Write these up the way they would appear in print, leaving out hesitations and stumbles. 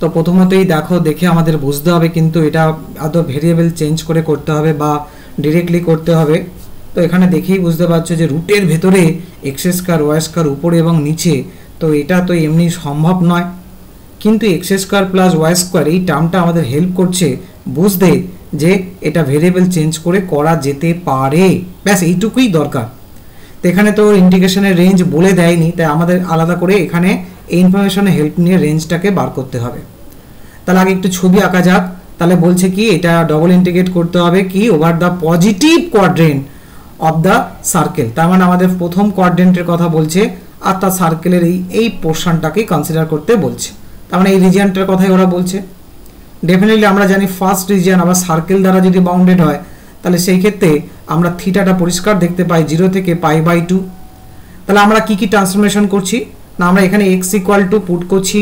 তো প্রথমতই দেখে আমাদের বুঝতে হবে কিন্তু এটা আদৌ ভেরিয়েবল চেঞ্জ করে করতে হবে বা ডিরেক্টলি করতে হবে। তো এখানে দেখেই বুঝতে পারছো যে রুটের ভেতরে এক্স স্কোয়ার ওয়াই স্কোয়ার উপরে এবং নিচে, তো এটা তো এমনি সম্ভব নয়, কিন্তু x square plus y square এই টার্মটা আমাদের হেল্প করছে বুঝতে যে এটা ভেরিয়েবল চেঞ্জ করে করা যেতে পারে, ব্যাস এইটুকুই দরকার। তো এখানে তো ইন্টিগ্রেশনের রেঞ্জ বলে দেয়নি, তাই আমাদের আলাদা করে এখানে এই ইনফরমেশনের হেল্প নিয়ে রেঞ্জটাকে বার করতে হবে। তাহলে আগে একটু ছবি আঁকা যাক। তাহলে বলছে কি এটা ডবল ইন্টিগ্রেট করতে হবে কি over the positive quadrant of the circle, তার মানে আমাদের প্রথম কোয়াড্রেন্টের কথা বলছে আর তার সার্কেলের এই পোর্শনটাকে কনসিডার করতে বলছে, তার মানে এই রিজিয়নটার কথাই ওরা বলছে। ডেফিনেটলি আমরা জানি ফার্স্ট রিজিয়ন আবার সার্কেল দ্বারা যদি বাউন্ডেড হয় তাহলে সেই ক্ষেত্রে আমরা থিটাটা পরিষ্কার দেখতে পাই 0 থেকে π/2। তাহলে আমরা কি কি ট্রান্সফরমেশন করছি না, আমরা এখানে x ইকুয়াল টু পুট করছি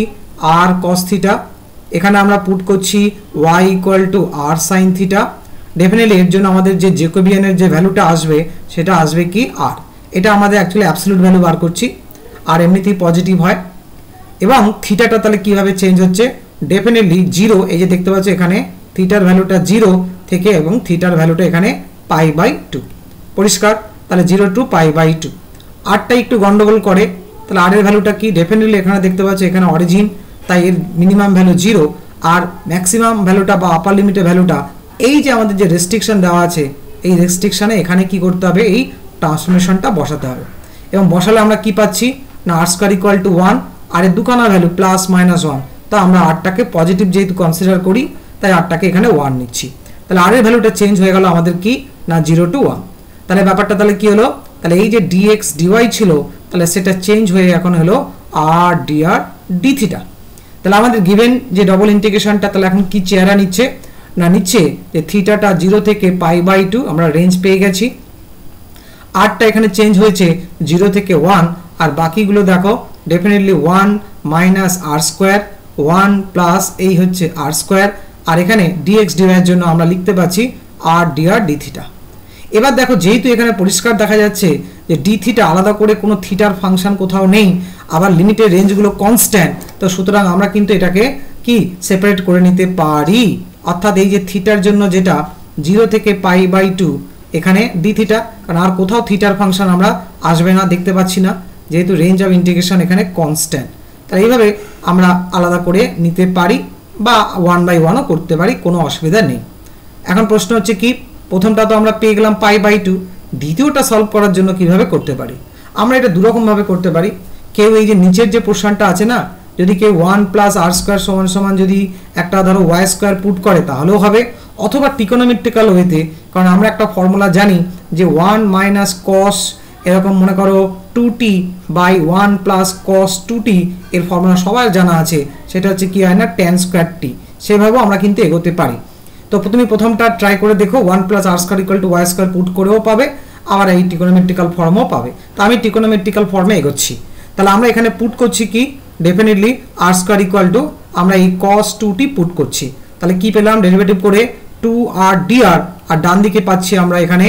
r cos থিটা, এখানে আমরা পুট করছি y equal to r sin theta. Definitely এর জন্য আমাদের যে জ্যাকোবিয়ানের যে ভ্যালুটা আসবে সেটা আসবে কি r, এটা আমাদের অ্যাকচুয়ালি অ্যাবসলিউট ভ্যালু বার করছি আর এমনিতেই পজিটিভ হয়। এবং থিটাটা তাহলে কিভাবে চেঞ্জ হচ্ছে, ডেফিনেটলি 0, এই যে দেখতে পাচ্ছ এখানে থিটার ভ্যালুটা 0 থেকে এবং থিটার ভ্যালুটা এখানে π/2 পরিষ্কার, তাহলে 0 to π/2। আরটা একটু গন্ডগোল করে, তাহলে আর এর ভ্যালুটা কি, ডেফিনেটলি এখানে দেখতে পাচ্ছ এখানে অরিজিন, তাই এর মিনিমাম ভ্যালু 0 আর ম্যাক্সিমাম ভ্যালুটা বা আপার লিমিটের ভ্যালুটা এই যে আমাদের যে রেস্ট্রিকশন দেওয়া আছে এই রেস্ট্রিকশনে এখানে কি করতে হবে, এই ট্রান্সফরমেশনটা বসাতে হবে। এবং বসালে আমরা কি পাচ্ছি না r স্কয়ার ইকুয়াল টু 1 আর এর দুখানা ভ্যালু +-1, তো আমরা আরটাকে পজিটিভ যেহেতু কনসিডার করি তাই আরটাকে এখানে 1 নিচ্ছি। তাহলে আর এর ভ্যালুটা চেঞ্জ হয়ে গেল আমাদের কি না 0 to 1। তাহলে ব্যাপারটা তাহলে কি হলো, তাহলে এই যে dx dy ছিল তাহলে সেটা চেঞ্জ হয়ে এখন হলো r dr d থিটা। তাহলে আমাদের গিভেন যে ডবল ইন্টিগ্রেশনটা তাহলে এখন কি চেহারা নিচ্ছে না, নিচ্ছে যে থিটাটা 0 থেকে π/2 আমরা রেঞ্জ পেয়ে গেছি, আরটা এখানে চেঞ্জ হয়েছে 0 থেকে 1 আর বাকিগুলো দেখো definitely 1 minus r square 1 plus এই হচ্ছে r স্কয়ার আর এখানে dx dy এর জন্য আমরা লিখতে পাচ্ছি r dr d থিটা। এবার দেখো যেহেতু এখানে পরিষ্কার দেখা যাচ্ছে যে d থিটা আলাদা করে কোনো থিটার ফাংশন কোথাও নেই, আবার লিমিটের রেঞ্জগুলো কনস্ট্যান্ট, তো সুতরাং আমরা কিন্তু এটাকে কি সেপারেট করে নিতে পারি, অর্থাৎ এই যে থিটার জন্য যেটা 0 থেকে π/2 এখানে d থিটা, কারণ আর কোথাও থিটার ফাংশন আমরা আসবে না দেখতে পাচ্ছি না যেহেতু রেঞ্জ অফ ইন্টিগ্রেশন এখানে কনস্ট্যান্ট। তাহলে এইভাবে আমরা আলাদা করে নিতে পারি বা 1/1ও করতে পারি, কোনো অসুবিধা নেই। এখন প্রশ্ন হচ্ছে কি, প্রথমটা তো আমরা পেয়ে গেলাম π/2, দ্বিতীয়টা সলভ করার জন্য কিভাবে করতে পারি, আমরা এটা দুরকমভাবে করতে পারি। কেউ এই যে নিচের যে পোর্শনটা আছে না, যদি কেউ 1 প্লাস r স্কয়ার সমান যদি একটা ধরো y স্কয়ার পুট করে তাহলেও হবে, অথবা ট্রিকোনোমেট্রিক্যাল ওয়েতে, কারণ আমরা একটা ফর্মুলা জানি যে 1 মাইনাস cos এরকম মনে করো 2t by 1 plus cos 2t এর ফর্মুলা সবার জানা আছে, সেটা হচ্ছে কি হয় না tan স্কয়ার t, সেভাবেও আমরা কিন্তু এগোতে পারি। তো তুমি প্রথমটা ট্রাই করে দেখো 1 plus r square equal to y square put করেও পাবে, আবার এই ট্রিকোনোমেট্রিক্যাল ফর্মও পাবে। তো আমি ট্রিকোনোমেট্রিক্যাল ফর্মে এগোচ্ছি। তাহলে আমরা এখানে পুট করছি কি, definitely r square equal to আমরা এই cos 2t পুট করছি, তাহলে কি পেলাম ডেরিভেটিভ করে 2r dr আর ডান দিকে পাচ্ছি আমরা এখানে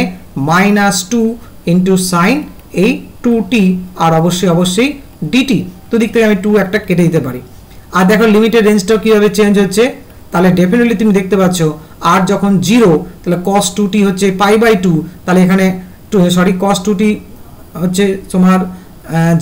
-2 ইনটু sin এই 2t আর অবশ্যই dt, তো দিক থেকে আমি 2 একটা কেটে দিতে পারি। আর দেখো লিমিটের রেঞ্জটাও কিভাবে চেঞ্জ হচ্ছে, তাহলে ডেফিনেটলি তুমি দেখতে পাচ্ছ আর যখন 0 তাহলে cos 2t হচ্ছে π/2, তাহলে এখানে cos 2t হচ্ছে তোমার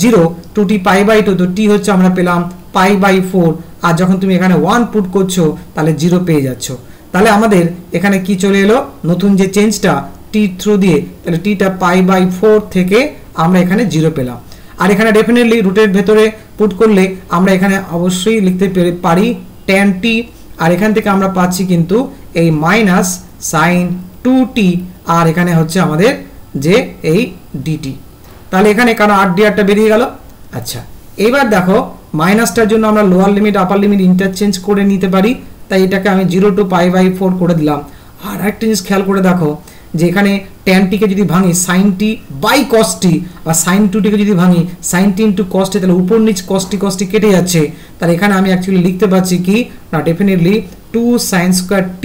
0 2t π/2, তো t হচ্ছে আমরা পেলাম π/4 আর যখন তুমি এখানে 1 পুট করছো তাহলে 0 পেয়ে যাচ্ছ। তাহলে আমাদের এখানে কি চলে এলো নতুন যে চেঞ্জটা t থ্রু দিয়ে, তাহলে tটা π/4 থেকে আমরা এখানে 0 পেলাম। আর এখানে ডেফিনেটলি রুটের ভেতরে পুট করলে আমরা এখানে অবশ্যই লিখতে পারি tan t আর এখান থেকে আমরা পাচ্ছি কিন্তু এই মাইনাস sin 2t আর এখানে হচ্ছে আমাদের যে এই dt। তাহলে এখানে কারণ r dr বেরিয়ে গেল। আচ্ছা এবার দেখো মাইনাসটার জন্য আমরা lower limit upper limit interchange করে নিতে পারি, তাই এটাকে আমি 0 to π/4 করে দিলাম। আর একটা জিনিস খেয়াল করে দেখো যে এখানে tan t কে যদি ভাঙি sin t by cos t বা sin 2t কে যদি ভাঙি sin t into cos t, তাহলে উপর নিচ cos t কেটে যাচ্ছে, তাহলে এখানে আমি অ্যাকচুয়ালি লিখতে পাচ্ছি কি না definitely 2 sin square t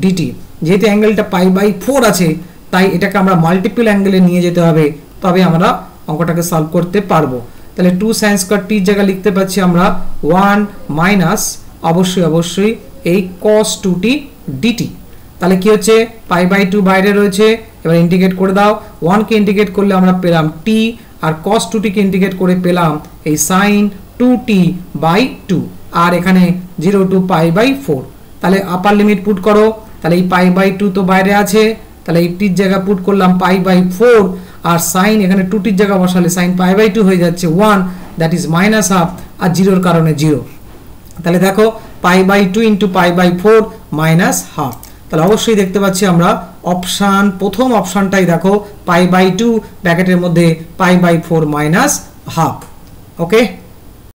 dt, যেহেতু অ্যাঙ্গেলটা π/4 আছে তাই এটাকে আমরা মাল্টিপল অ্যাঙ্গেলে নিয়ে যেতে হবে, তবে আমরা অঙ্কটাকে সলভ করতে পারবো। তাহলে 2 sin স্কয়ার t এর জায়গায় লিখতে পাচ্ছি আমরা 1 মাইনাস অবশ্যই অবশ্যই এই cos 2t dt। তাহলে কি হচ্ছে π/2 বাইরে রয়েছে, এবার ইন্টিগ্রেট করে দাও, 1 কে ইন্টিগ্রেট করলে আমরা পেলাম t, আর cos 2t কে ইন্টিগ্রেট করে পেলাম এই sin 2t/2, আর এখানে 0 to π/4। তাহলে আপার লিমিট পুট করো, তাহলে এই π/2 তো বাইরে আছে, তাহলে এই টির জায়গা পুট করলাম π/4, আর sin এখানে 2টির জায়গা বসালে sin π/2 হয়ে যাচ্ছে 1, দ্যাট ইজ -1/2, আর 0 কারণে 0। তাহলে দেখো π/2 ইন্টু π/4 -1/2। তাহলে অবশ্যই দেখতে পাচ্ছি আমরা অপশান, প্রথম অপশানটাই দেখো π/2 ব্র্যাকেটের মধ্যে π/4 -1/2। ওকে।